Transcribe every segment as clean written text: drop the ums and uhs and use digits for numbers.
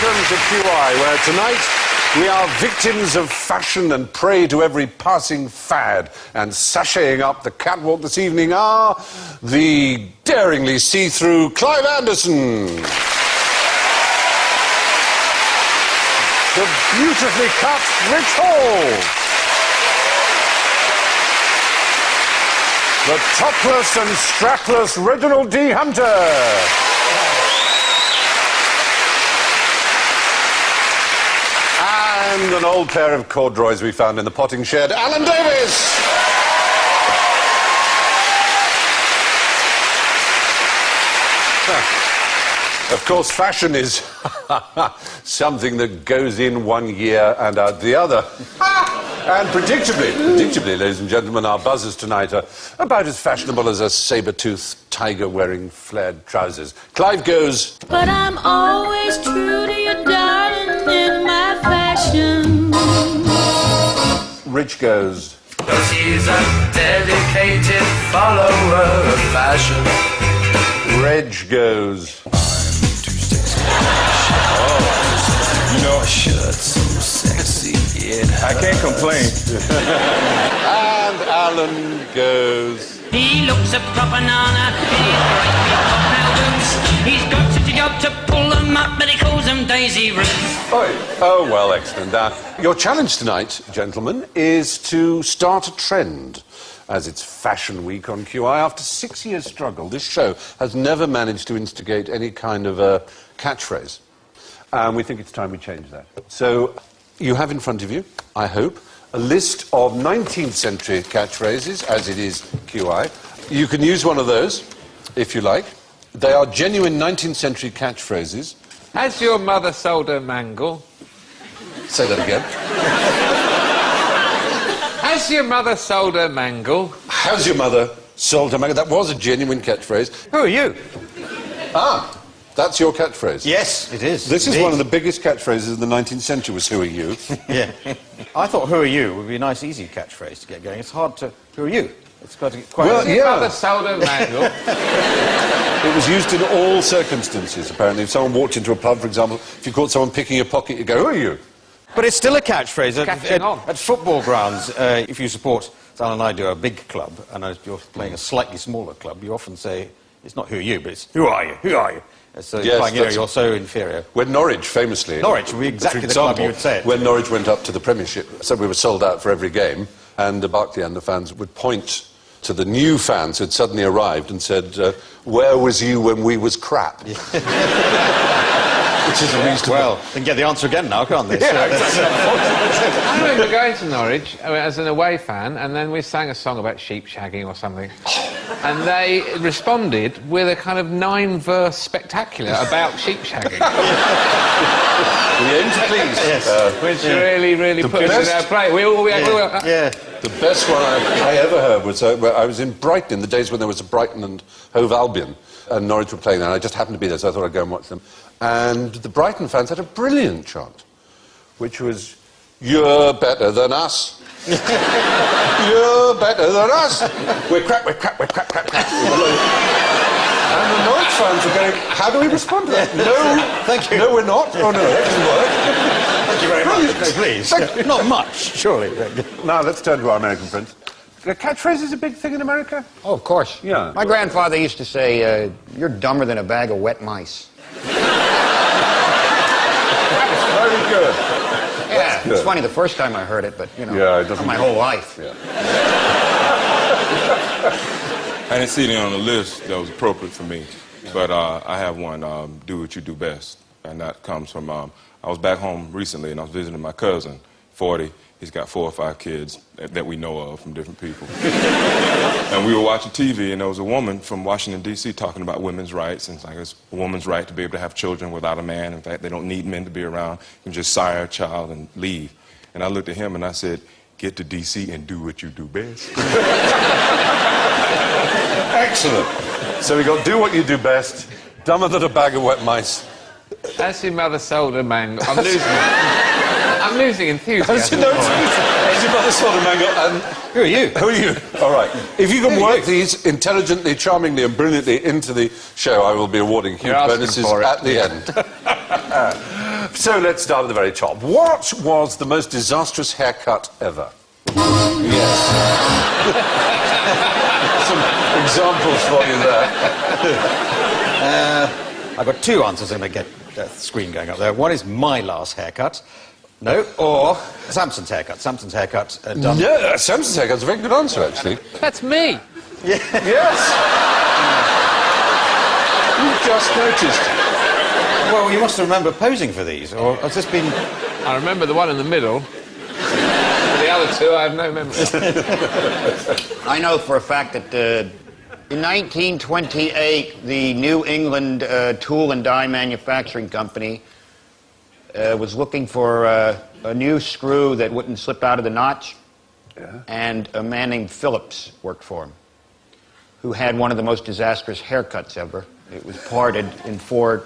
welcome to QI, where tonight we are victims of fashion and prey to every passing fad. And sashaying up the catwalk this evening are the daringly see-through Clive Anderson, the beautifully cut Rich Hall, the topless and strapless Reginald D. Hunter, and an old pair of corduroys we found in the potting shed, Alan Davis. Of course, fashion is something that goes in one year and out the other. And predictably, ladies and gentlemen, our buzzers tonight are about as fashionable as a saber-toothed tiger wearing flared trousers. Clive goes... But I'm always true to you, darling, in my fashion. Rich goes... Cause he's a dedicated follower of fashion. Reg goes... You know, shirts so sexy, yeah. I can't complain. And Alan goes... He looks a proper nana, he's got such a job to pull them up, but he calls them Daisy Roots. Oh, well, excellent. Your challenge tonight, gentlemen, is to start a trend. As it's Fashion Week on QI, after 6 years' struggle, this show has never managed to instigate any kind of a catchphrase. And we think it's time we change that. So, you have in front of you, I hope, a list of 19th century catchphrases, as it is QI. You can use one of those, if you like. They are genuine 19th century catchphrases. Has your mother sold her mangle? Say that again. Has your mother sold her mangle? Has your mother sold her mango? That was a genuine catchphrase. Who are you? Ah, that's your catchphrase. Yes, it is. This is one of the biggest catchphrases of the 19th century, was who are you? Yeah. I thought who are you would be a nice, easy catchphrase to get going. It's hard to... Who are you? It's got to get quite... Well, Has your mother sold her mangle? It was used in all circumstances, apparently. If someone walked into a pub, for example, if you caught someone picking a pocket, you go, who are you? But it's still a catchphrase. Catching on. At football grounds, if you support, as Alan and I do, a big club, and you're playing a slightly smaller club, you often say, it's not who are you, but it's who are you? Who are you? So Yes, you're so inferior. When Norwich, famously... Norwich would be exactly for the club example, you would say it. When Norwich went up to the Premiership, so we were sold out for every game, and the Barclay and the fans would point to the new fans who had suddenly arrived and said, where was you when we was crap? Which is a reasonable... Well, they can get the answer again now, can't they? I remember going to Norwich as an away fan, and then we sang a song about sheep shagging or something. And they responded with a kind of 9-verse spectacular about sheep shagging. We aim to please. Yes. Which really put us in our play. Yeah. The best one I ever heard was I was in Brighton in the days when there was a Brighton and Hove Albion, and Norwich were playing there, and I just happened to be there, so I thought I'd go and watch them. And the Brighton fans had a brilliant chant, which was, you're better than us. You're better than us. We're crap. And the Norwich fans were going, how do we respond to that? No, thank you. No, we're not. Oh, no, that doesn't work. Thank you very much. No, please. Not much, surely. Now, let's turn to our American friends. The catchphrase is a big thing in America? Oh, of course. Yeah. My grandfather used to say, you're dumber than a bag of wet mice. Very good. Yeah, good. it's funny the first time I heard it, but, you know, Yeah, it doesn't... my whole life. Yeah. I didn't see anything on the list that was appropriate for me, but I have one, do what you do best, and that comes from, I was back home recently, and I was visiting my cousin, 40. He's got 4 or 5 kids that we know of from different people. And we were watching TV, and there was a woman from Washington, D.C. talking about women's rights, and it's like it's a woman's right to be able to have children without a man. In fact, they don't need men to be around. You can just sire a child and leave. And I looked at him and I said, get to D.C. and do what you do best. Excellent. So we got do what you do best, dumber than a bag of wet mice. Has your mother sold her mango? I'm losing enthusiasm. Has your mother sold a mango? And Who are you? who are you? All right. If you can work these intelligently, charmingly and brilliantly into the show, I will be awarding huge You're asking bonuses for it. at the end. So let's start at the very top. What was the most disastrous haircut ever? Yes. Some examples for you there. I've got two answers. I'm going to get the screen going up there. One is my last haircut. No, or Samson's haircut. Samson's haircut done... No, Samson's haircut's a very good answer, actually. That's me. Yes! You've just noticed. Well, you must remember posing for these, or has this been... I remember the one in the middle. For the other two, I have no memory. I know for a fact that in 1928, the New England Tool and Die Manufacturing Company was looking for a new screw that wouldn't slip out of the notch. Yeah. And a man named Phillips worked for him, who had one of the most disastrous haircuts ever. It was parted in 4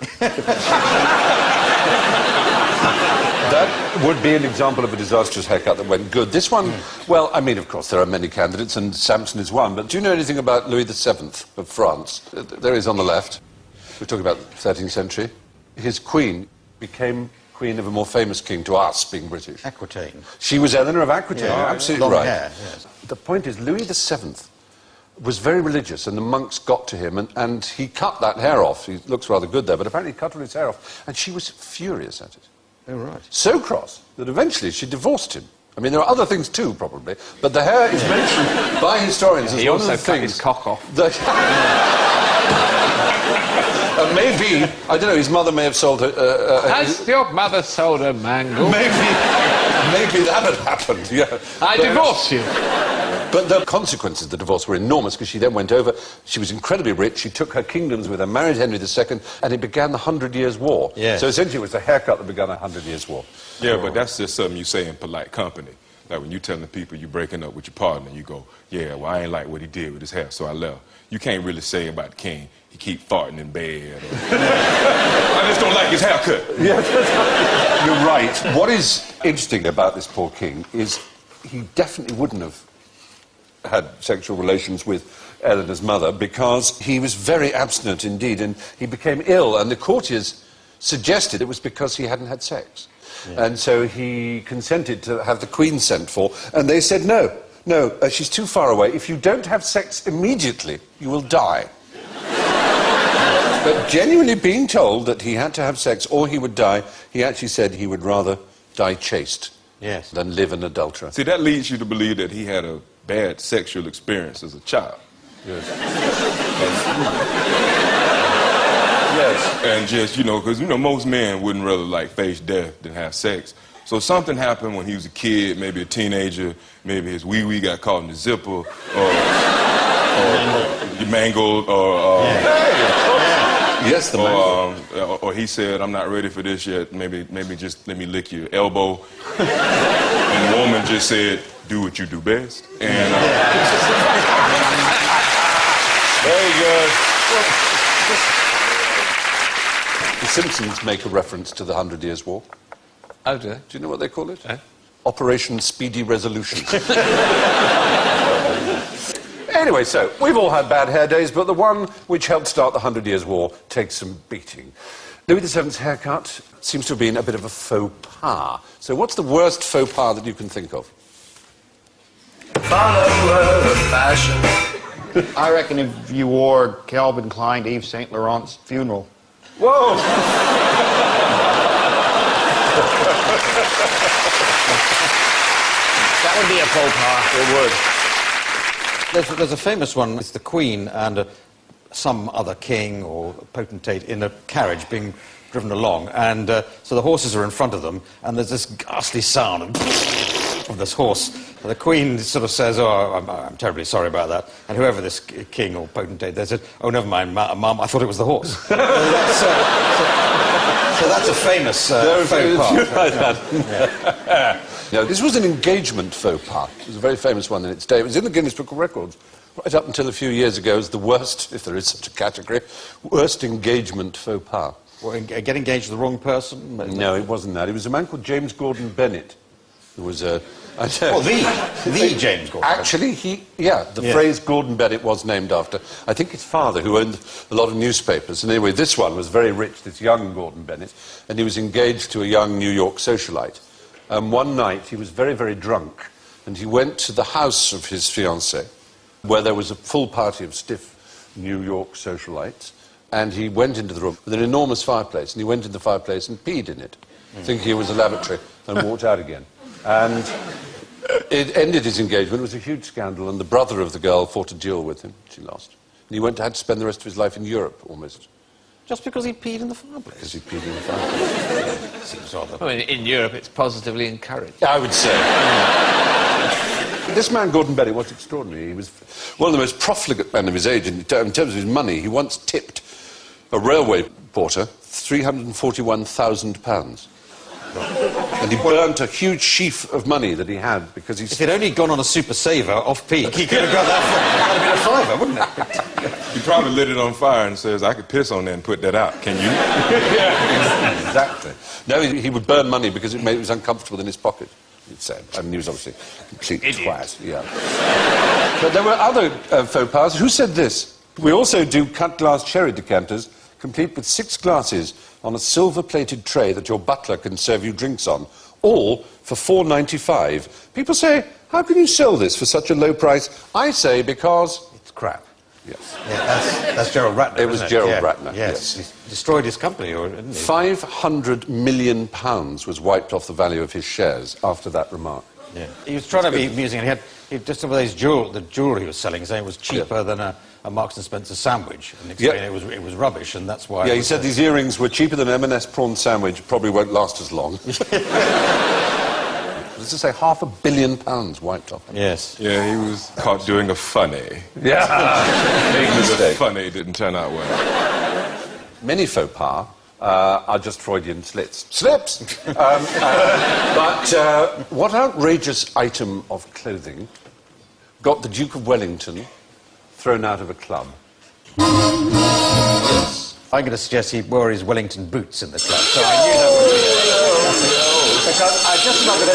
That would be an example of a disastrous haircut that went good. This one, well, I mean, of course, there are many candidates, and Samson is one, but do you know anything about Louis VII of France? There he is on the left. We're talking about the 13th century. His queen became queen of a more famous king to us, being British. Aquitaine. She was Eleanor of Aquitaine, absolutely long right. hair, yes. The point is, Louis VII was very religious, and the monks got to him, and he cut that hair off. He looks rather good there, but apparently he cut all his hair off, and she was furious at it. Oh, right. So cross that eventually she divorced him. I mean, there are other things too, probably, but the hair is mentioned by historians as He one of also the cut things his cock off. that... maybe, I don't know, his mother may have sold her... Has your mother sold a mangle? Maybe that had happened, yeah. I divorce you. But the consequences of the divorce were enormous, because she then went over, she was incredibly rich, she took her kingdoms with her, married Henry II, and it began the 100 Years' War. Yes. So essentially it was the haircut that began a 100 Years' War. Yeah, but that's just something you say in polite company. Like when you're telling people you're breaking up with your partner, you go, yeah, well, I ain't like what he did with his hair, so I left. You can't really say about the king, he keep farting in bed. Or, I just don't like his haircut. Yeah, you're right. What is interesting about this poor king is he definitely wouldn't have had sexual relations with Eleanor's mother because he was very abstinent indeed, and he became ill, and the courtiers suggested it was because he hadn't had sex. Yeah. And so he consented to have the Queen sent for, and they said, no, she's too far away. If you don't have sex immediately, you will die. But genuinely being told that he had to have sex or he would die, he actually said he would rather die chaste than live an adulterer. See, that leads you to believe that he had a bad sexual experience as a child. Yes. Yes. And just, because, most men wouldn't rather, face death than have sex. So something happened when he was a kid, maybe a teenager, maybe his wee-wee got caught in the zipper, or you mangled, or... Yes, the mangle. Or he said, I'm not ready for this yet, maybe just let me lick your elbow. And the woman just said, do what you do best. And... Very good. The Simpsons make a reference to the 100 Years' War. Oh, do they? Do you know what they call it? Eh? Operation Speedy Resolution. Anyway, so, we've all had bad hair days, but the one which helped start the 100 Years' War takes some beating. Louis VII's haircut seems to have been a bit of a faux pas. So what's the worst faux pas that you can think of? Follower of fashion. I reckon if you wore Calvin Klein to Yves Saint Laurent's funeral. Whoa! That would be a faux pas. It would. There's a famous one. It's the Queen and some other king or potentate in a carriage being driven along, and so the horses are in front of them, and there's this ghastly sound of this horse. And the Queen sort of says, "Oh, I'm terribly sorry about that." And whoever this king or potentate, they said, "Oh, never mind, Mum, I thought it was the horse." So that's a famous faux pas. No, this was an engagement faux pas. It was a very famous one in its day. It was in the Guinness Book of Records right up until a few years ago as the worst, if there is such a category, worst engagement faux pas. Well, get engaged to the wrong person? No, it wasn't that. It was a man called James Gordon Bennett, who was a Well, the James Gordon. Actually, the phrase Gordon Bennett was named after, I think, his father, who owned a lot of newspapers. And anyway, this one was very rich, this young Gordon Bennett, and he was engaged to a young New York socialite. One night, he was very, very drunk, and he went to the house of his fiancée, where there was a full party of stiff New York socialites, and he went into the room with an enormous fireplace, and he went in the fireplace and peed in it, thinking it was a lavatory, and walked out again. And it ended his engagement. It was a huge scandal, and the brother of the girl fought a duel with him. She lost. And he had to spend the rest of his life in Europe, almost. Just because he peed in the fireplace? Because he peed in the fireplace. Seems rather... I mean, in Europe, it's positively encouraged. I would say. This man, Gordon Bennett, was extraordinary. He was one of the most profligate men of his age in terms of his money. He once tipped a railway porter £341,000. And he burnt a huge sheaf of money that he had because he... If he'd only gone on a super saver off peak, he could have got that. That would have been a fiver, wouldn't it? He probably lit it on fire and says, I could piss on that and put that out. Can you? Yeah, exactly. No, he would burn money because it was uncomfortable in his pocket, he'd said. I mean, he was obviously a complete twat, yeah. But there were other faux pas. Who said this? We also do cut-glass sherry decanters, complete with 6 glasses on a silver-plated tray that your butler can serve you drinks on, all for £4.95. People say, how can you sell this for such a low price? I say, because... It's crap. Yes. Yeah, that's Gerald Ratner, It was Gerald Ratner, yes. He destroyed his company, didn't he? £500 million was wiped off the value of his shares after that remark. Yeah. He was trying to be amusing, and he had just some of those the jewellery he was selling, saying it was cheaper than a Marks and Spencer sandwich, and explaining it was rubbish, and that's why... Yeah, he said these earrings were cheaper than M&S prawn sandwich, probably won't last as long. Let's just say £500 million wiped off. Yes. Yeah, he was caught doing a funny. Yeah. Big mistake. Funny didn't turn out well. Many faux pas are just Freudian slips. Slips! But what outrageous item of clothing got the Duke of Wellington thrown out of a club? Yes. I'm going to suggest he wore his Wellington boots in the club. So I knew that would be... Because I just love it.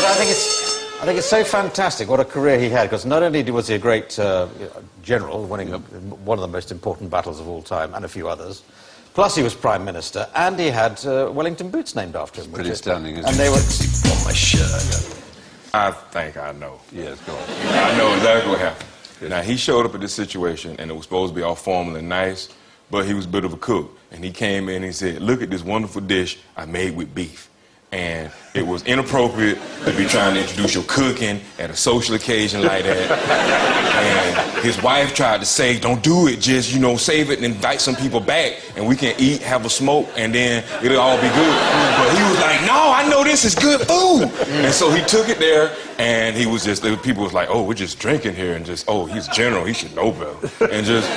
I think it's so fantastic what a career he had, because not only was he a great general, winning one of the most important battles of all time, and a few others, plus he was Prime Minister, and he had Wellington boots named after him. Pretty stunning, isn't and it? they were... on my shirt. I think I know. Yes, go on. I know exactly what happened. Now, he showed up at this situation, and it was supposed to be all formal and nice, but he was a bit of a cook. And he came in and he said, look at this wonderful dish I made with beef. And it was inappropriate to be trying to introduce your cooking at a social occasion like that. And his wife tried to say, don't do it, just, save it and invite some people back, and we can eat, have a smoke, and then it'll all be good. But he was like, no, I know this is good food. And so he took it there, and he was just, people was like, oh, we're just drinking here, and just, oh, he's general, he should know better. And just...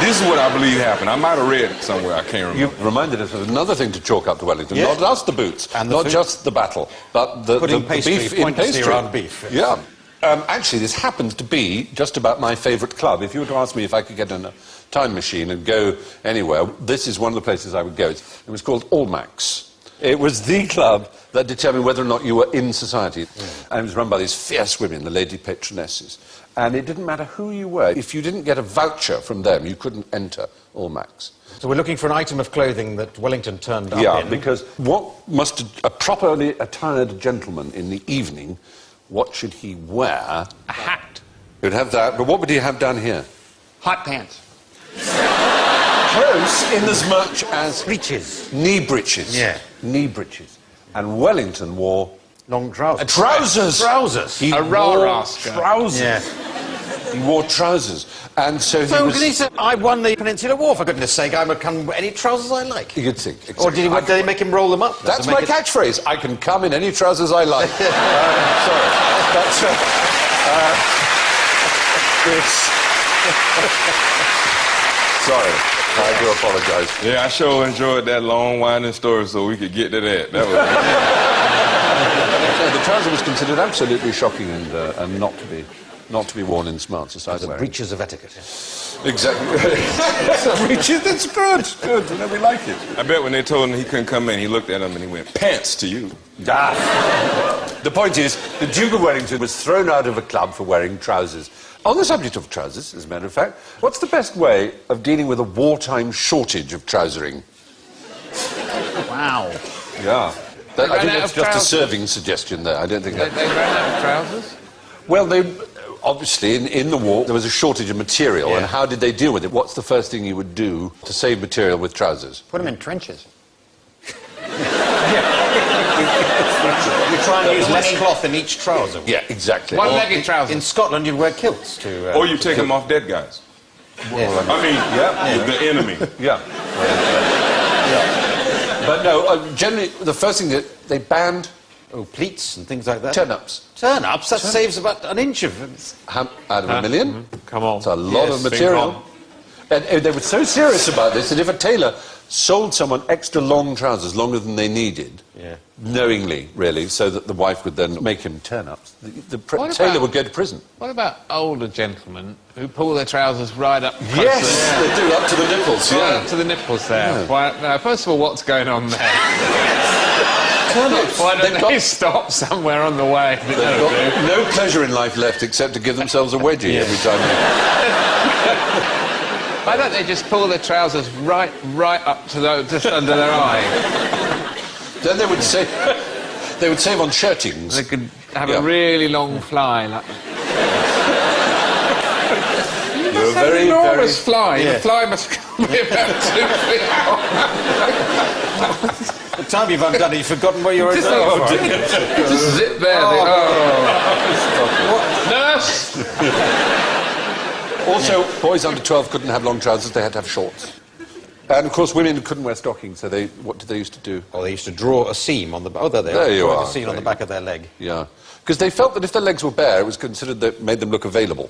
This is what I believe happened. I might have read it somewhere, I can't remember. You reminded us of another thing to chalk up to Wellington. Yeah. Not just the boots, and not just the battle, but the beef in pastry. Around beef. Yeah. Actually, this happens to be just about my favourite club. If you were to ask me if I could get in a time machine and go anywhere, this is one of the places I would go. It was called Almack's. It was the club that determined whether or not you were in society. And it was run by these fierce women, the lady patronesses. And it didn't matter who you were. If you didn't get a voucher from them, you couldn't enter Almack's. So we're looking for an item of clothing that Wellington turned up in. Yeah, because what must a properly attired gentleman in the evening, what should he wear? A hat. He would have that, but what would he have down here? Hot pants. Close in as much as... Breeches. Knee breeches. Yeah. Knee breeches. And Wellington wore... Long trousers. Trousers! Trousers. He A wore rah-rah skirt. trousers. Yeah. He wore trousers. And so he was... he said, I won the Peninsular War, for goodness sake, I can wear any trousers I like. You'd think. Exactly. Or did they make him roll them up? That's my catchphrase. I can come in any trousers I like. Sorry. That's... Sorry. I do apologise. Yeah, I sure enjoyed that long, winding story so we could get to that. That was... The trouser was considered absolutely shocking and not to be not to be worn in smart society. The breaches of etiquette. Exactly. Breaches, that's good. Good, you know, we like it. I bet when they told him he couldn't come in, he looked at him and he went, "Pants to you." The point is, the Duke of Wellington was thrown out of a club for wearing trousers. On the subject of trousers, as a matter of fact, what's the best way of dealing with a wartime shortage of trousering? Wow. Yeah. They I ran think out that's of just a trousers. serving suggestion there. I don't think They that... ran out of trousers? Well, they... Obviously, in the war, there was a shortage of material, Yeah. and how did they deal with it? What's the first thing you would do to save material with trousers? Put them in trenches. You try and use less cloth in each trouser. Yeah, exactly. One-legged trousers. In Scotland, you'd wear kilts to... Or you take them off dead guys. yeah. I mean, the enemy. Yeah. But no, generally, the first thing that they banned Oh, pleats and things like that. turn-ups. Turn-ups? That saves about an inch of... Out of a million. Come on. It's a lot Yes, of big material. on. And they were so serious about this that if a tailor sold someone extra long trousers, longer than they needed, Yeah. knowingly, really, so that the wife would then make him turn-ups, the What tailor about- would go to prison. What about older gentlemen who pull their trousers right up close Yes, to they do, up to the nipples, right yeah. up to the nipples there? Why, now, first of all, what's going on there? Turn-ups. Why don't They've they got- stop somewhere on the way? They've got no pleasure in life left except to give themselves a wedgie every time they... Why don't they just pull their trousers right up to just under their eye? Then they would save on shirtings. They could have Yeah. a really long fly. Like, You're It's an very, enormous very... fly. Yeah. The fly must be about 2 feet long. The time you've undone it, you've forgotten where you were Just going like- for. Just zip there. Nurse! Also, boys under 12 couldn't have long trousers, they had to have shorts. And, of course, women couldn't wear stockings, so what did they used to do? Oh, they used to draw a seam on the... Oh, there they There are. you Drawing are. a seam on the back of their leg. Yeah. Because they felt that if their legs were bare, it was considered that made them look available.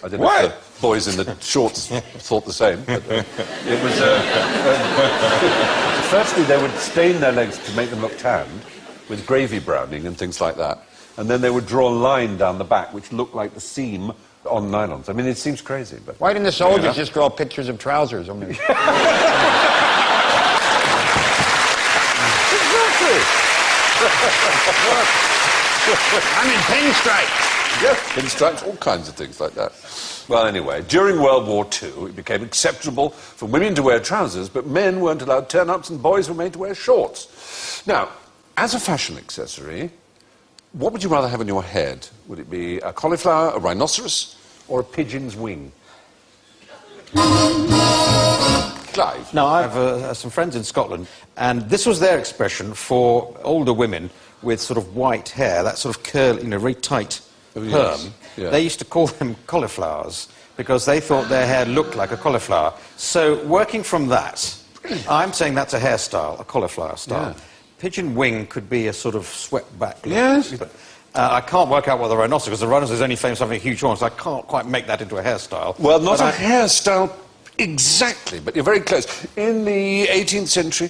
I don't know What? if the boys in the shorts thought the same, but it was... Firstly, they would stain their legs to make them look tanned with gravy browning and things like that. And then they would draw a line down the back, which looked like the seam on nylons. I mean, it seems crazy, but... Why didn't the soldiers just draw pictures of trousers? I mean, I'm in pinstripes. Yes, pinstripes, all kinds of things like that. Well, anyway, during World War II, it became acceptable for women to wear trousers, but men weren't allowed turn-ups and boys were made to wear shorts. Now, as a fashion accessory, what would you rather have on your head? Would it be a cauliflower, a rhinoceros, or a pigeon's wing? Clive? Now, I have some friends in Scotland, and this was their expression for older women with sort of white hair, that sort of curl, you know, very tight perm. yes, yeah. They used to call them cauliflowers because they thought their hair looked like a cauliflower. So, working from that, I'm saying that's a hairstyle, a cauliflower style. Yeah. Pigeon wing could be a sort of swept back look. Yes. But, I can't work out what the rhinoceros, because the rhinoceros is only famous for having huge horns, so I can't quite make that into a hairstyle. Well, not But a hairstyle exactly, but you're very close. In the 18th century,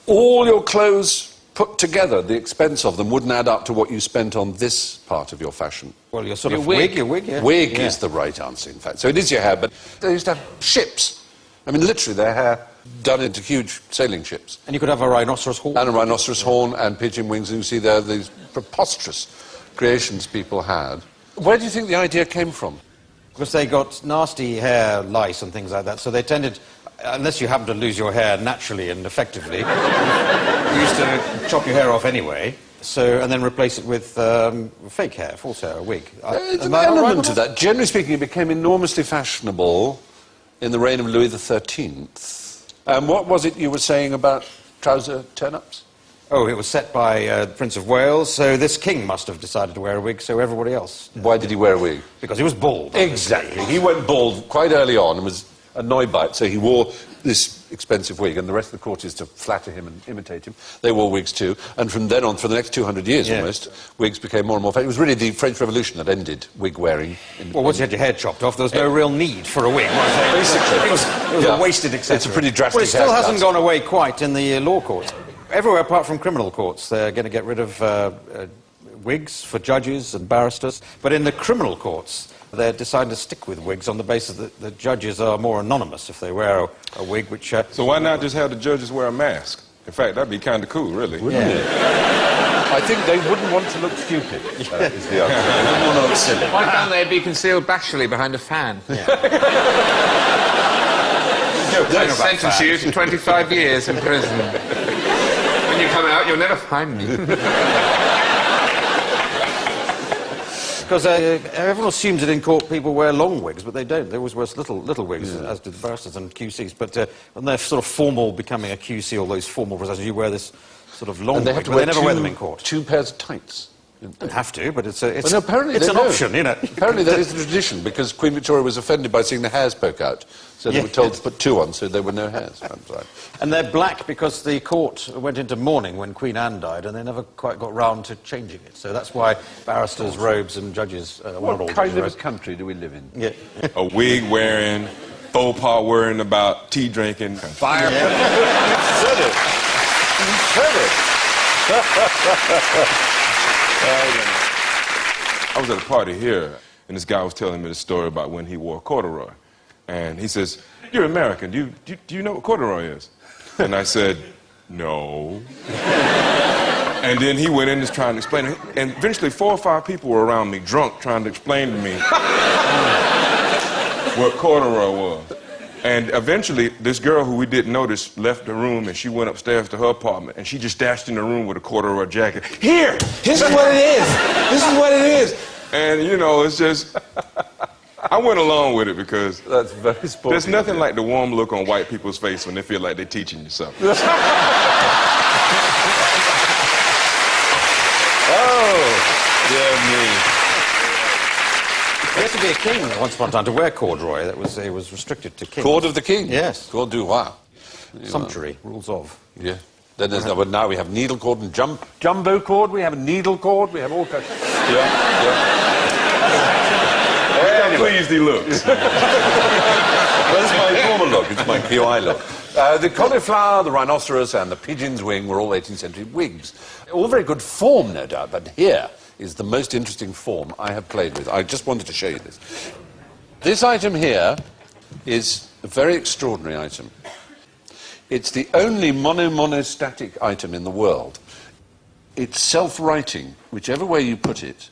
all your clothes put together, the expense of them wouldn't add up to what you spent on this part of your fashion. Well, your sort Your of wig. your wig, yeah. Wig Yeah. is the right answer, in fact. So it is your hair, but they used to have ships. I mean, literally, their hair done into huge sailing ships. And you could have a rhinoceros horn. And a rhinoceros horn and pigeon wings, and you see there these preposterous creations people had. Where do you think the idea came from? Because they got nasty hair lice and things like that, so they tended, unless you happen to lose your hair naturally and effectively, you used to chop your hair off anyway, and then replace it with fake hair, false hair, a wig. There's Am an I not right element on to that. Generally speaking, it became enormously fashionable in the reign of Louis XIII. And what was it you were saying about trouser turn-ups? Oh, it was set by the Prince of Wales, so this king must have decided to wear a wig, so everybody else. Why did he wear a wig? Because he was bald. Exactly. He went bald quite early on and was annoyed by it, so he wore this expensive wig, and the rest of the courtiers, to flatter him and imitate him, they wore wigs too. And from then on, for the next 200 years Yeah. almost, wigs became more and more famous. It was really the French Revolution that ended wig wearing. Well, once you had your hair chopped off, there was no real need for a wig. Was there? Basically. It was Yeah. a wasted accessory. It's a pretty drastic Well, it still haircut. hasn't gone away quite in the law courts. Everywhere apart from criminal courts, they're going to get rid of wigs for judges and barristers. But in the criminal courts, They're deciding to stick with wigs on the basis that the judges are more anonymous if they wear a wig, which... So why not just have the judges wear a mask? In fact, that'd be kind of cool, really. Wouldn't it? I think they wouldn't want to look stupid, is the answer. They wouldn't want to look silly. Why can't they be concealed bashfully behind a fan? I sentence you to 25 years in prison. When you come out, you'll never find me. Because everyone assumes that in court people wear long wigs, but they don't. They always wear little wigs, as do the barristers and QCs. But when they're sort of formal, becoming a QC, all those formal processions, you wear this sort of long And they wig, have to but wear they never wear them in court. 2 pairs of tights. Don't have to, but it's an know. option, you know. Apparently that is the tradition, because Queen Victoria was offended by seeing the hairs poke out. So they were told to put 2 on, so there were no hairs. That's right. And they're black because the court went into mourning when Queen Anne died, and they never quite got round to changing it. So that's why barristers' robes and judges... What kind of a country do we live in? Yeah. A wig wearing, faux pas worrying about tea drinking. Fire. You said it. You said it. I was at a party here, and this guy was telling me the story about when he wore corduroy. And he says, "You're American. Do you know what corduroy is?" And I said, "No." And then he went in and trying to explain it. And eventually 4 or 5 people were around me, drunk, trying to explain to me what corduroy was. And eventually, this girl who we didn't notice left the room, and she went upstairs to her apartment, and she just dashed in the room with a corduroy jacket. "Here! This is what it is! This is what it is!" And, you know, it's just... I went along with it because... That's very sporty. There's nothing like the warm look on white people's face when they feel like they're teaching you something. Oh, dear me. You had to be a king once upon a time to wear corduroy. It was restricted to kings. Cord of the king? Yes. Cord du roi. Sumptuary, rules of. Yeah. Then there's but now we have needle cord and jumbo cord. We have a needle cord. We have all kinds. Yeah. How pleased he looks. Well, it's my normal look. It's my QI look. The cauliflower, the rhinoceros, and the pigeon's wing were all 18th century wigs. All very good form, no doubt, but here is the most interesting form I have played with. I just wanted to show you this. This item here is a very extraordinary item. It's the only monostatic item in the world. It's self-writing. Whichever way you put it,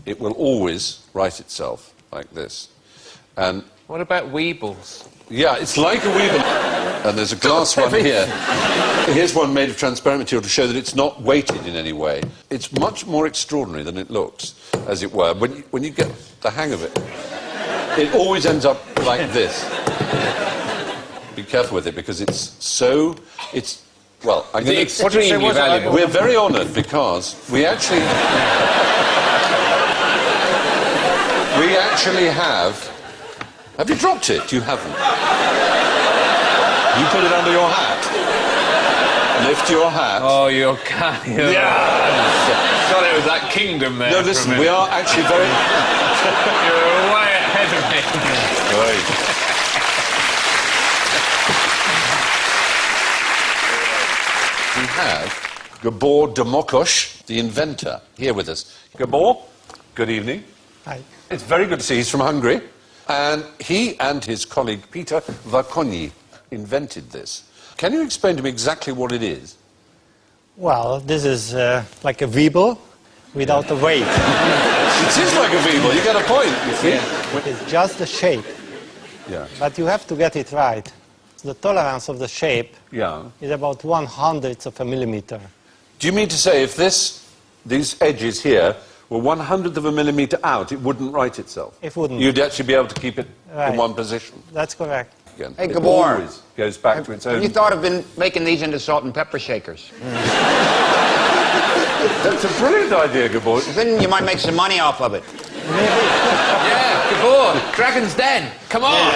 it will always write itself like this. And What about Weebles? yeah, it's like a Weeble. And there's a glass one here. Here's one made of transparent material to show that it's not weighted in any way. It's much more extraordinary than it looks, as it were. When you get the hang of it, it always ends up like this. Be careful with it, because well, I'm going to... Extremely valuable. We're very honoured because we actually have you dropped it? You haven't. You put it under your hat. Lift your hat. Oh, you're kind of... Yeah. Thought it was that kingdom there. No, listen, we are actually very... You're way ahead of me. Right. We have Gabor Demokosh, the inventor, here with us. Gabor, good evening. Hi. It's very good to see you. He's from Hungary. And he and his colleague Peter Várkonyi invented this. Can you explain to me exactly what it is? Well, this is like a Weeble without a weight. It is like a Weeble. You get a point, you see. It's just the shape, Yeah. but you have to get it right. The tolerance of the shape Yeah. is about 1/100th of a millimeter. Do you mean to say if these edges here were 1/100th of a millimeter out, it wouldn't write itself? It wouldn't. You'd actually be able to keep it in Right. one position. That's correct. Again. Hey, It Gabor. always goes back to its own... Have you thought of making these into salt and pepper shakers? That's a brilliant idea, Gabor. Then you might make some money off of it. Yeah, Gabor, Dragon's Den. Come on.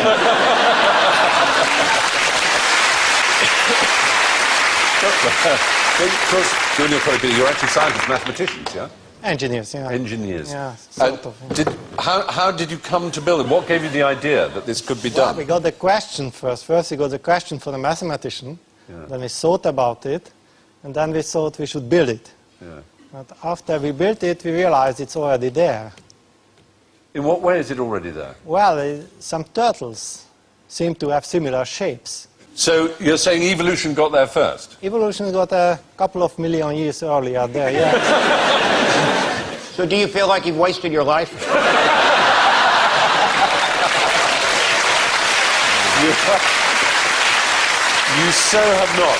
Of course, during your career, you're actually scientists, mathematicians, yeah? Engineers, yeah. Engineers. Yeah, And sort of. how did you come to build it? What gave you the idea that this could be Well, done? we got the question first. First, we got the question for the mathematician. Yeah. Then we thought about it, and then we thought we should build it. Yeah. But after we built it, we realized it's already there. In what way is it already there? Well, some turtles seem to have similar shapes. So you're saying evolution got there first? Evolution got a couple of million years earlier there, yeah. So do you feel like you've wasted your life? You so have not.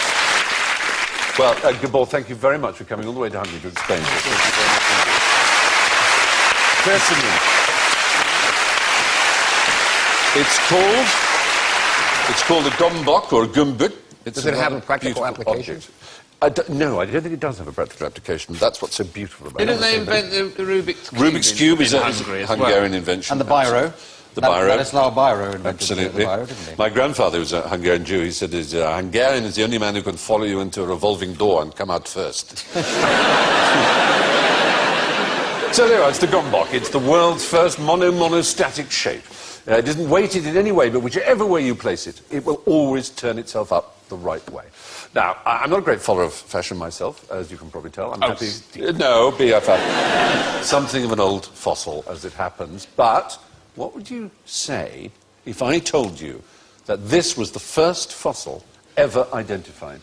Well, Gabor, thank you very much for coming all the way to Hungary to explain this. Thank you very much indeed. Personally, it's called a gombok or a gumbuk. Does it have a practical application? No, I don't think it does have a practical application. That's what's so beautiful about it. Didn't they invent the Rubik's Cube? Rubik's Cube is a Hungary as well? Hungarian invention. And the biro. The biro. Ladislav Biro invented Absolutely. the biro, didn't he? My grandfather was a Hungarian Jew. He said, Hungarian is the only man who can follow you into a revolving door and come out first. So there, it's the gombok. It's the world's first monostatic shape. It isn't weighted in any way, but whichever way you place it, it will always turn itself up the right way. Now, I'm not a great follower of fashion myself, as you can probably tell. I'm happy. No, BFF. Something of an old fossil, as it happens. But what would you say if I told you that this was the first fossil ever identified?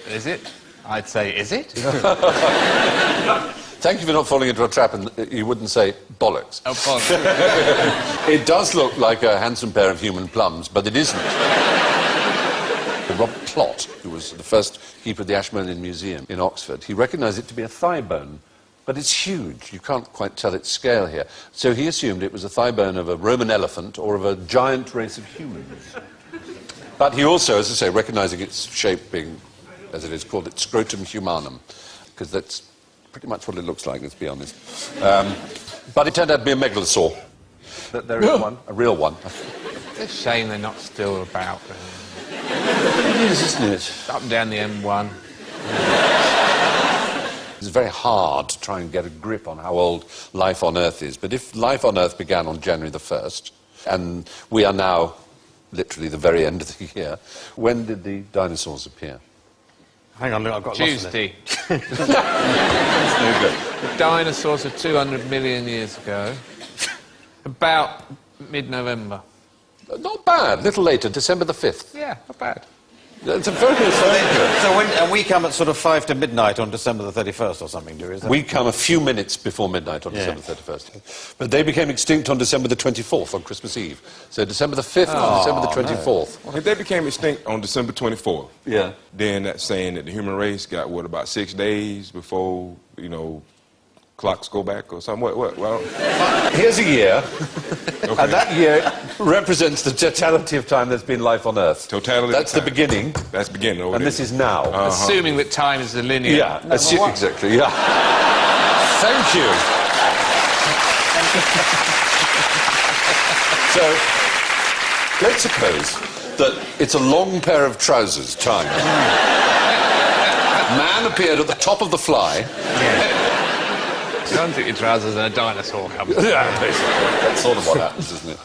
Is it? I'd say, is it? Thank you for not falling into a trap, and you wouldn't say bollocks. Oh, bollocks. It does look like a handsome pair of human plums, but it isn't. Robert Plott, who was the first keeper of the Ashmolean Museum in Oxford, he recognised it to be a thigh bone, but it's huge. You can't quite tell its scale here. So he assumed it was a thigh bone of a Roman elephant or of a giant race of humans. But he also, as I say, recognising its shape being, as it is called, its scrotum humanum, because that's pretty much what it looks like, let's be honest. But it turned out to be a megalosaur. There is one, a real one. It's a shame they're not still about. It is, isn't it? Up and down the M1. It's very hard to try and get a grip on how old life on Earth is. But if life on Earth began on January the 1st, and we are now literally the very end of the year, when did the dinosaurs appear? Hang on, I've got Tuesday. That's no good. The dinosaurs are 200 million years ago. About mid-November. Not bad. A little later, December the 5th. Yeah, not bad. It's a very good. And we come at sort of 5 to midnight on December the 31st or something, do we? We come a few minutes before midnight on December 31st. But they became extinct on December the 24th, on Christmas Eve. So December the 5th and December the 24th. If they became extinct on December 24th, Yeah. then that's saying that the human race got, what, about 6 days before, you know, clocks go back or something? What? Well, Here's a year, okay. and that year represents the totality of time there's been life on Earth. Totality of That's the time. beginning, That's beginning over and there. this is now. Assuming that time is a linear. Yeah, exactly, yeah. Thank you. So, let's suppose that it's a long pair of trousers, time. Man appeared at the top of the fly. You don't think your trousers and a dinosaur comes. Yeah, basically. That's sort of what happens, isn't it?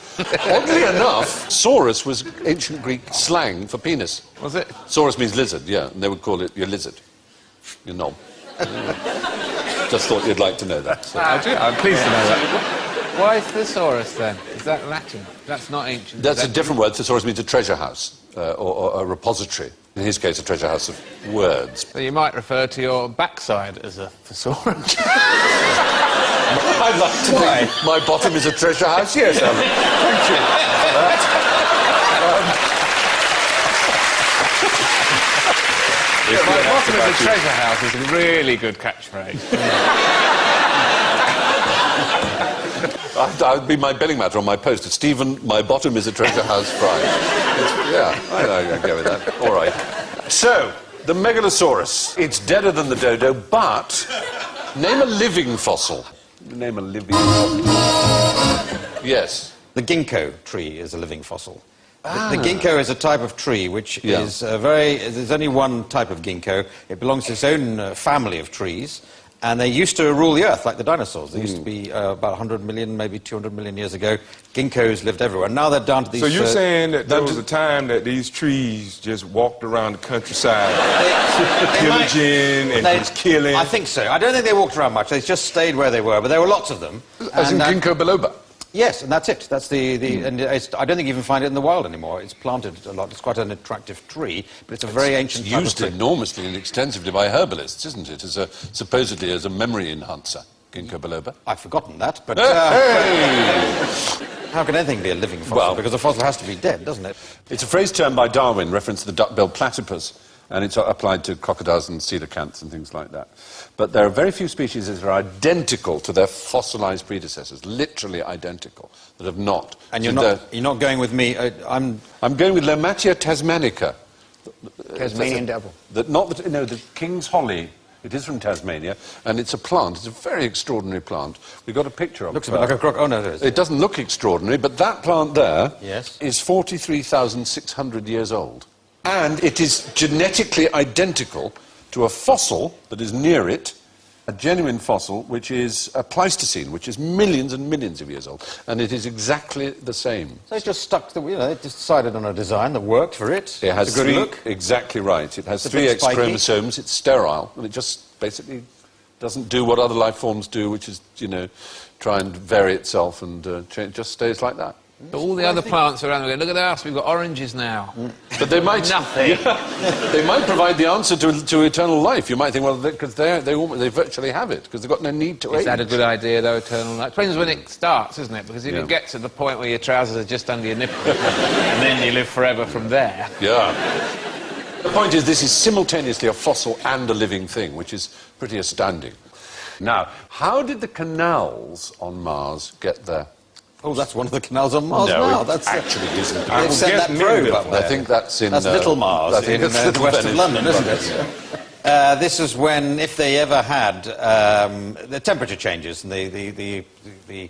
Oddly enough, saurus was ancient Greek slang for penis. Was it? Saurus means lizard, yeah, and they would call it your lizard, your knob. Just thought you'd like to know that. So. I do. I'm pleased to know that. Why is thesaurus then? Is that Latin? That's not ancient. That's a different word. Thesaurus means a treasure house, or a repository. In his case, a treasure house of words. So you might refer to your backside as a thesaurus. I'd like to think my bottom is a treasure house. Yes, Alan. Thank you for that. My bottom is a treasure house is a really good catchphrase. That would be my billing matter on my post. Stephen, my bottom is a treasure house prize. Yeah, I go with that. All right. So, the Megalosaurus. It's deader than the dodo, but name a living fossil. Name a living fossil. Yes. The ginkgo tree is a living fossil. The ginkgo is a type of tree which is there's only one type of ginkgo. It belongs to its own family of trees, And they used to rule the earth like the dinosaurs. They used to be about 100 million, maybe 200 million years ago. Ginkgos lived everywhere. Now they're down to these... So you're saying that there was a time that these trees just walked around the countryside pillaging and just killing? I think so. I don't think they walked around much. They just stayed where they were, but there were lots of them. As in ginkgo biloba? Yes, and that's it. That's and I don't think you even find it in the wild anymore. It's planted a lot. It's quite an attractive tree, but it's a very ancient type of used tree. enormously and extensively by herbalists, isn't it? Supposedly as a memory enhancer, ginkgo biloba. I've forgotten that, but Hey! how can anything be a living fossil? Well- because a fossil has to be dead, doesn't it? It's a phrase termed by Darwin, reference to the duck-billed platypus, and it's applied to crocodiles and coelacanths and things like that. But there are very few species that are identical to their fossilized predecessors, literally identical, that have not. And So you're not going with me. I'm going with Lomatia tasmanica. Tasmanian devil. The king's holly. It is from Tasmania, and it's a plant. It's a very extraordinary plant. We've got a picture of it. looks a bit like a croc. Oh no, there is. It doesn't look extraordinary, but that plant there Yes. is 43,600 years old. And it is genetically identical to a fossil that is near it, a genuine fossil, which is a Pleistocene, which is millions and millions of years old. And it is exactly the same. So it's just stuck. They just decided on a design that worked for it. It has it's a good three, look. exactly right. It has It's a 3 bit X spiky. chromosomes. It's sterile, and it just basically doesn't do what other life forms do, which is, try and vary itself and change. It just stays like that. But all the other plants around, we go, look at us, we've got oranges now. But they might Nothing. They might provide the answer to eternal life. You might think, well, because they virtually have it because they've got no need to age. Is that a good idea, though, eternal life? Depends when it starts, isn't it? Because if Yeah. you get to the point where your trousers are just under your nipple, and then you live forever from there. Yeah. The point is, this is simultaneously a fossil and a living thing, which is pretty astounding. Now, how did the canals on Mars get there? Oh, that's one of the canals on Mars No, now. it That's actually isn't. They've sent that probe up there. I think that's in... That's Little Mars I think in that's the Little west of Venice. London, isn't it? This is when, if they ever had, the temperature changes and the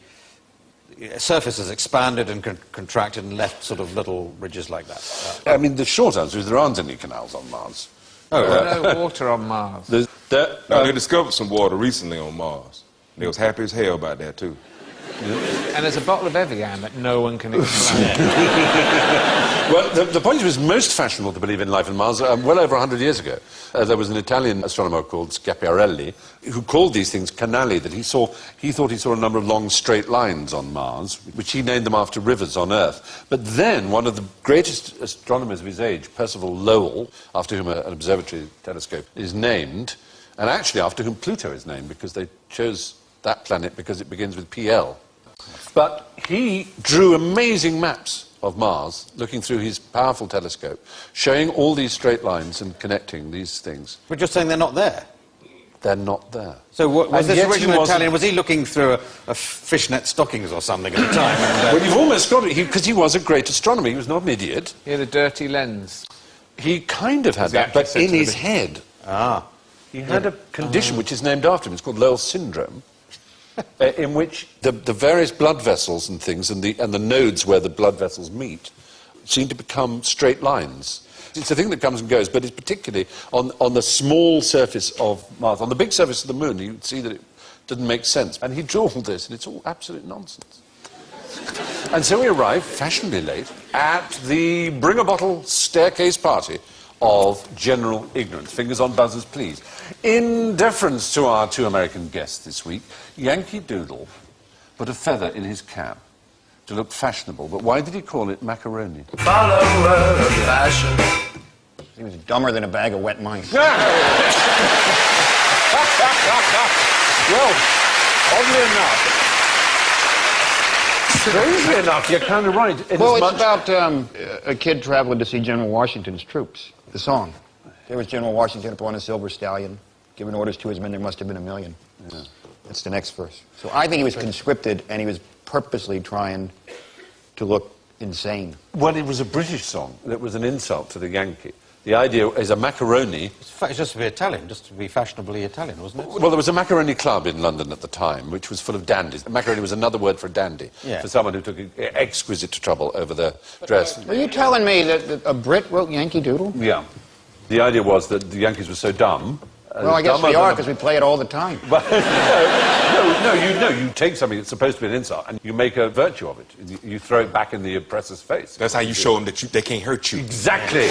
surface has expanded and contracted and left sort of little ridges like that. I mean, the short answer is there aren't any canals on Mars. No water on Mars. They discovered some water recently on Mars. They was happy as hell about that, too. And there's a bottle of Evian that no one can explain. Well, the point was most fashionable to believe in life on Mars well over 100 years ago. There was an Italian astronomer called Schiaparelli who called these things canali, that he thought he saw a number of long straight lines on Mars, which he named them after rivers on Earth. But then one of the greatest astronomers of his age, Percival Lowell, after whom an observatory telescope is named, and actually after whom Pluto is named, because they chose that planet because it begins with PL. But he drew amazing maps of Mars, looking through his powerful telescope, showing all these straight lines and connecting these things. We're just saying they're not there. They're not there. So was And this yet he original wasn't- Italian, was he looking through a fishnet stockings or something at the time? And, Well, you've almost got it, because he was a great astronomer. He was not an idiot. He had a dirty lens. He kind of had that, actually but said in to his the- head. Ah. He had a condition which is named after him. It's called Lowell syndrome, in which the various blood vessels and things and the nodes where the blood vessels meet seem to become straight lines. It's a thing that comes and goes, but it's particularly on the small surface of Mars. On the big surface of the Moon, you'd see that it didn't make sense. And he drew all this, and it's all absolute nonsense. And so we arrive, fashionably late, at the bring-a-bottle staircase party of general ignorance. Fingers on buzzers, please. In deference to our 2 American guests this week, Yankee Doodle put a feather in his cap to look fashionable. But why did he call it macaroni? Follower of fashion. He was dumber than a bag of wet mice. Well, oddly enough, strangely enough, you're kind of right. Well, it's about a kid traveling to see General Washington's troops. The song. There was General Washington upon a silver stallion, giving orders to his men. There must have been 1,000,000. Yeah. That's the next verse. So I think he was conscripted, and he was purposely trying to look insane. Well, it was a British song. It was an insult to the Yankee. The idea is a macaroni. it's just to be Italian, just to be fashionably Italian, wasn't it? Well, there was a macaroni club in London at the time, which was full of dandies. Macaroni was another word for dandy, Yeah. for someone who took exquisite trouble over their dress. Are you telling me that a Brit wrote Yankee Doodle? Yeah. The idea was that the Yankees were so dumb Well, I guess we are, because we play it all the time. But, you take something that's supposed to be an insult and you make a virtue of it. You throw it back in the oppressor's face. That's how you show them that they can't hurt you. Exactly.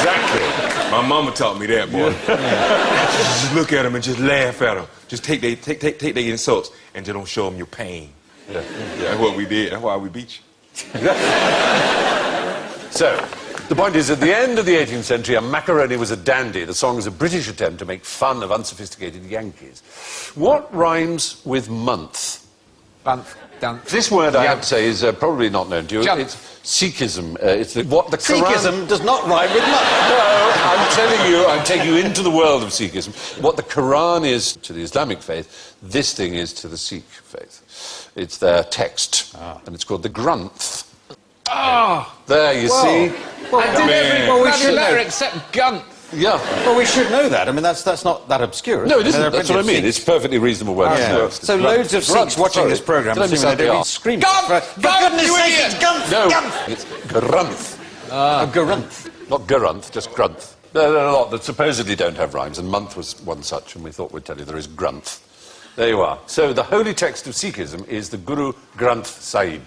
Exactly. My mama taught me that, boy. Just look at them and just laugh at them. Just take their insults and just don't show them your pain. Yeah. That's what we did. That's why we beat you. So, the point is, at the end of the 18th century, a macaroni was a dandy. The song is a British attempt to make fun of unsophisticated Yankees. What rhymes with month? Month. Dunk. This word, I have to say, is probably not known to you. Jump. It's Sikhism. It's what the Quran... Sikhism does not rhyme with much. No, I'm telling you, I'm taking you into the world of Sikhism. What the Quran is to the Islamic faith, this thing is to the Sikh faith. It's their text, and it's called the Granth. Oh! There, you see? Well, I did every Well, we bloody should letter know. except Gunt. Yeah. Well, we should know that. I mean, that's not that obscure. No, it isn't. There are That's plenty what I of mean. Sikhs. It's a perfectly reasonable word. Yeah. Yeah. So loads of Sikhs watching this programme Did I miss assuming something they'd be else? screaming. Gunt! For Gunt, goodness you sake, idiot! it's Gunt! No, Gunt! it's Granth. Garanth. Not Garanth, just Grunth. There are a lot that supposedly don't have rhymes, and month was one such, and we thought we'd tell you there is Grunth. There you are. So the holy text of Sikhism is the Guru Granth Sahib.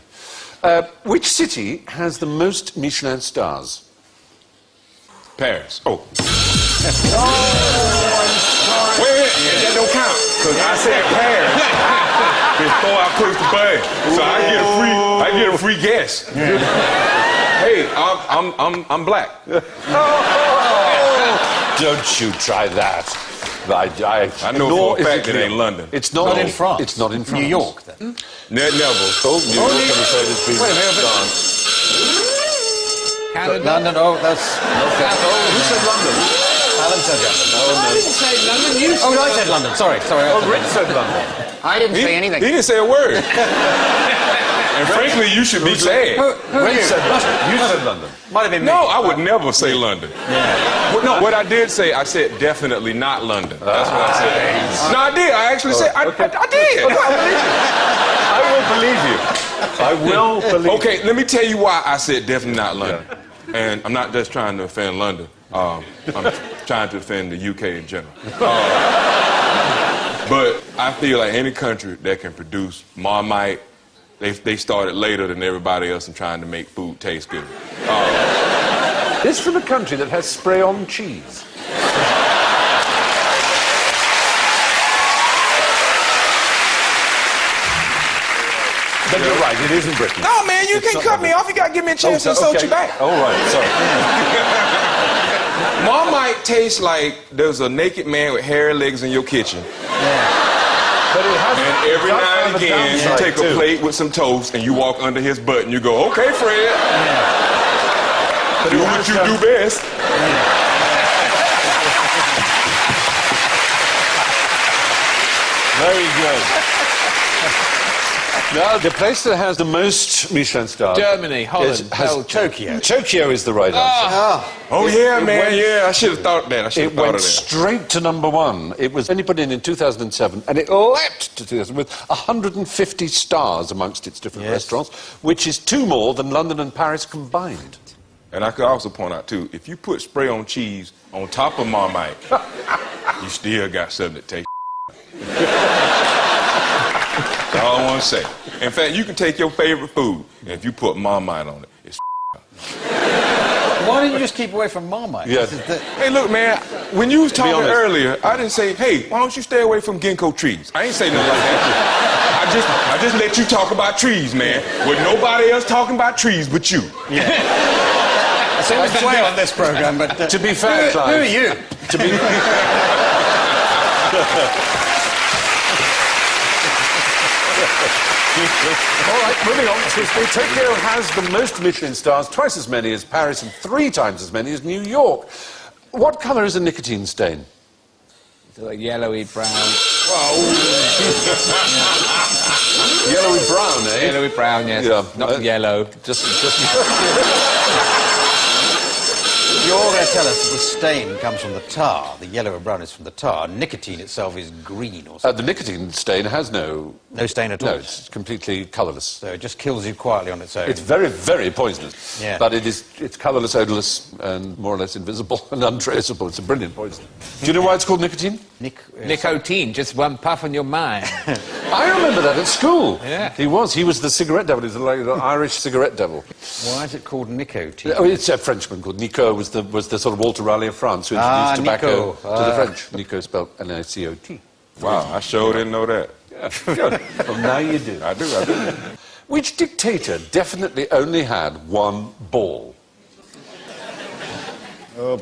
Which city has the most Michelin stars? Paris. Oh. Wait, that don't count. Because I said Paris before I pushed the button. So I get a free guess. Hey, I'm black. Don't you try that. I know for a fact it ain't London. It's not, Not in France. It's not in France. New York, then. Never. Oh, New York, I'm afraid, has been Wait a minute, gone. Canada. London, oh, that's... Who said London? Alan said London. I didn't say London, you said Oh, no, I said London. Sorry. Oh, Rich said London. I didn't say anything. He didn't say a word. And frankly, you should be sad. Rich said London. You said London. Might have been me. No, I would never say London. Well, no, what I did say, I said definitely not London. That's what I said. No, I did. I actually said, I did. I will believe you. I will believe you. Okay, let me tell you why I said definitely not London. And I'm not just trying to offend London. I'm trying to offend the UK in general. But I feel like any country that can produce Marmite, they started later than everybody else in trying to make food taste good. This from a country that has spray-on cheese. But you're right, it isn't Britain. No, man, you can't cut me off. You got to give me a chance to insult you back. All right, sorry. Marmite tastes like there's a naked man with hairy legs in your kitchen. But it has, And every now and again, you take a plate with some toast and you walk under his butt and you go, okay, Fred. Do what you do best. Very good. Now, the place that has the most Michelin stars... Germany, Holland, Belgium. Tokyo. Tokyo is the right answer. Oh, yeah, man, yeah. I should have thought that. I should have It thought went of that. straight to number one. It was only put in 2007, and it leapt to 2000 with 150 stars amongst its different restaurants, which is 2 more than London and Paris combined. And I could also point out, too, if you put spray-on cheese on top of Marmite, you still got something that tastes. That's all I want to say. In fact, you can take your favorite food, and if you put Marmite on it, it's. Why didn't you just keep away from Marmite? Yeah. Hey, look, man, when you was talking honest. earlier, I didn't say, hey, why don't you stay away from ginkgo trees? I ain't say nothing like that. I just let you talk about trees, man, with nobody else talking about trees but you. It seems to play on this programme, but... To be fair, who Clive... are you? To be... All right, moving on. Tokyo has the most Michelin stars, twice as many as Paris and 3 times as many as New York. What colour is a nicotine stain? It's like yellowy brown. Yellowy brown, eh? Yellowy brown, yes. Yeah. Not yellow. Just. You're going to tell us that the stain comes from the tar. The yellow and brown is from the tar. Nicotine itself is green or something. The nicotine stain has no... No stain at all? No, it's completely colourless. So it just kills you quietly on its own? It's very, very poisonous. Yeah. But it's colourless, odourless, and more or less invisible and untraceable. It's a brilliant poison. Do you know why it's called nicotine? Nicotine, just one puff on your mind. I remember that at school. Yeah. He was the cigarette devil. He was like the Irish cigarette devil. Why is it called nicotine? Oh, it's a Frenchman called Nicot, was the sort of Walter Raleigh of France who introduced tobacco Nicot. to the French. Nicot spelled N-I-C-O-T. Wow, I sure didn't know that. Yeah, good. Well, now you do. I do. Which dictator definitely only had one ball? Well,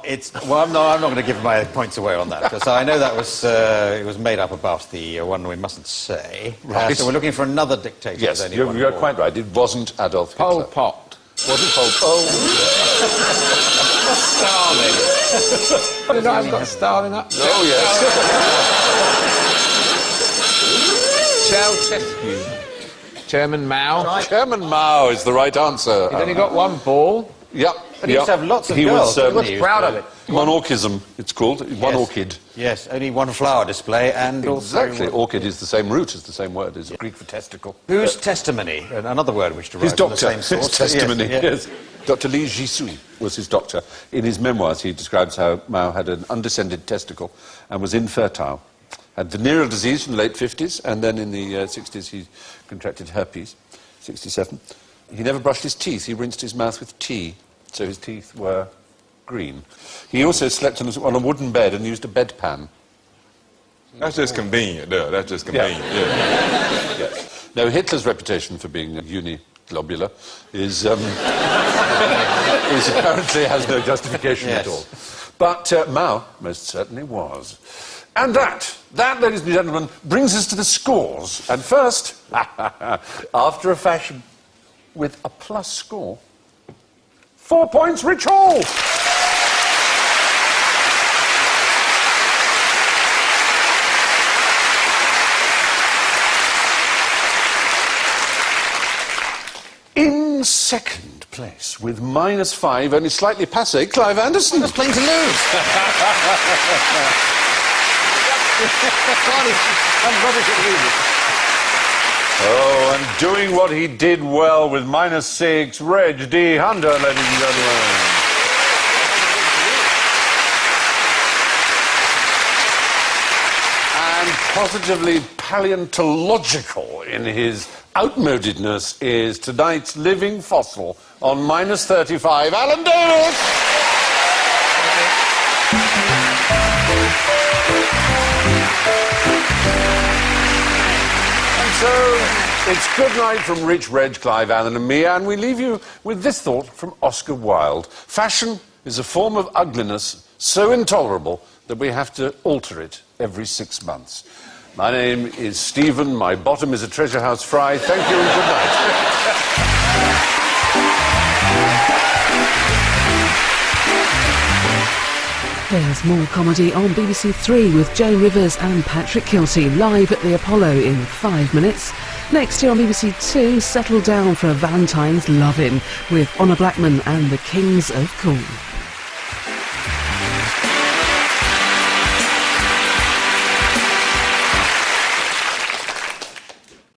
it's not. Well, I'm not going to give my points away on that because I know that was it was made up about the one we mustn't say. Right. So we're looking for another dictator. Yes, with only one you're ball. quite right. It wasn't Adolf Hitler. Pol Pot. Wasn't Pol Stalin. Did I have got Stalin up? Oh, yes. Ceausescu. Chairman Mao. Chairman Mao is the right answer. He's only got one ball. Yep. But he used to have lots of He girls. was, didn't he? proud of it. Monarchism, it's called. One orchid. Yes, only one flower display and Exactly. also... Orchid is the same root as the same word as Greek for testicle. Whose testimony? Another word which His derives from the doctor, same source. his testimony, Yes, yes. yes. Dr. Li Jisui was his doctor. In his memoirs, he describes how Mao had an undescended testicle and was infertile. Had venereal disease in the late 50s, and then in the 60s he contracted herpes, 67. He never brushed his teeth. He rinsed his mouth with tea, so his teeth were green. He also slept on a wooden bed and used a bedpan. That's just convenient, though. That's just convenient. Yeah. Yes. Now, Hitler's reputation for being uniglobular is apparently has no justification at all. But Mao most certainly was. And that, ladies and gentlemen, brings us to the scores. And first, after a fashion, with a plus score, 4 points, Rich Hall. In second place, with -5, only slightly passé, Clive Anderson. Just playing to lose. Oh, and doing what he did well with -6, Reg D. Hunter, ladies and gentlemen. And positively paleontological in his outmodedness is tonight's living fossil on -35, Alan Davis. And so it's good night from Rich, Reg, Clive, Alan and me, and we leave you with this thought from Oscar Wilde. Fashion is a form of ugliness so intolerable that we have to alter it every 6 months. My name is Stephen. My bottom is a treasure house fry. Thank you and good night. There's more comedy on BBC Three with Joe Rivers and Patrick Kilty live at the Apollo in 5 minutes. Next year on BBC Two, settle down for a Valentine's love-in with Honor Blackman and the Kings of Cool.